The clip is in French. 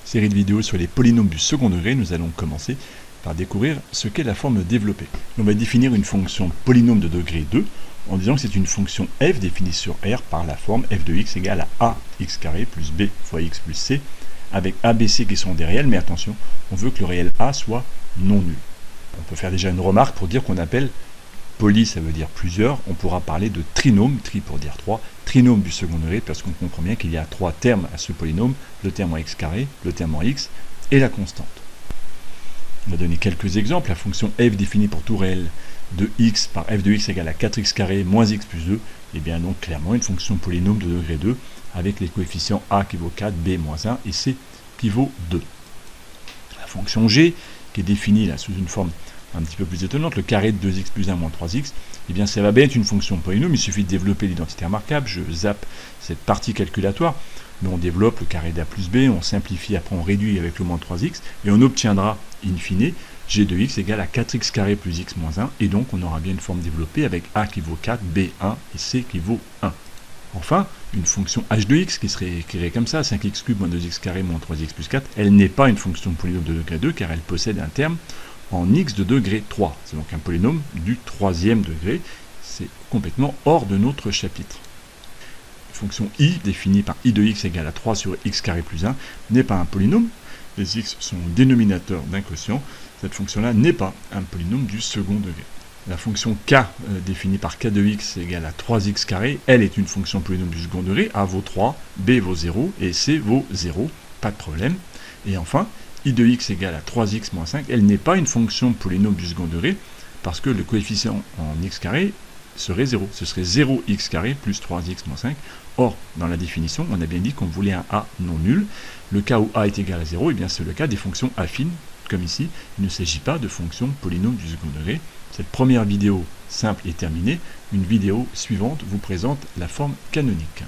Série de vidéos sur les polynômes du second degré, nous allons commencer par découvrir ce qu'est la forme développée. On va définir une fonction polynôme de degré 2 en disant que c'est une fonction f définie sur R par la forme f de x égale à ax carré plus b fois x plus c, avec a, b, c qui sont des réels, mais attention, on veut que le réel a soit non nul. On peut faire déjà une remarque pour dire qu'on appelle poly, ça veut dire plusieurs, on pourra parler de trinôme, tri pour dire 3, trinôme du second degré, parce qu'on comprend bien qu'il y a 3 termes à ce polynôme, le terme en x carré, le terme en x, et la constante. On va donner quelques exemples. La fonction f définie pour tout réel de x par f de x égale à 4x carré moins x plus 2, et bien donc clairement une fonction polynôme de degré 2, avec les coefficients a qui vaut 4, b moins 1, et c qui vaut 2. La fonction g, qui est définie là sous une forme un petit peu plus étonnante, le carré de 2x plus 1 moins 3x, eh bien ça va bien être une fonction polynôme, il suffit de développer l'identité remarquable, je zappe cette partie calculatoire, mais on développe le carré d'a plus b, on simplifie, après on réduit avec le moins 3x, et on obtiendra, in fine, g de x égale à 4x carré plus x moins 1, et donc on aura bien une forme développée avec a qui vaut 4, b 1 et c qui vaut 1. Enfin, une fonction h de x qui serait écrite comme ça, 5x cube moins 2x carré moins 3x plus 4, elle n'est pas une fonction polynôme de degré 2 car elle possède un terme en x de degré 3. C'est donc un polynôme du troisième degré. C'est complètement hors de notre chapitre. Une fonction i, définie par i de x égale à 3 sur x carré plus 1, n'est pas un polynôme. Les x sont dénominateurs d'un quotient. Cette fonction-là n'est pas un polynôme du second degré. La fonction k, définie par k de x égale à 3x carré, elle est une fonction polynôme du second degré. A vaut 3, b vaut 0 et c vaut 0. Pas de problème. Et enfin, i de x égale à 3x moins 5, elle n'est pas une fonction polynôme du second degré, parce que le coefficient en x carré serait 0. Ce serait 0x carré plus 3x moins 5. Or, dans la définition, on a bien dit qu'on voulait un a non nul. Le cas où a est égal à 0, eh bien c'est le cas des fonctions affines, comme ici. Il ne s'agit pas de fonctions polynômes du second degré. Cette première vidéo simple est terminée. Une vidéo suivante vous présente la forme canonique.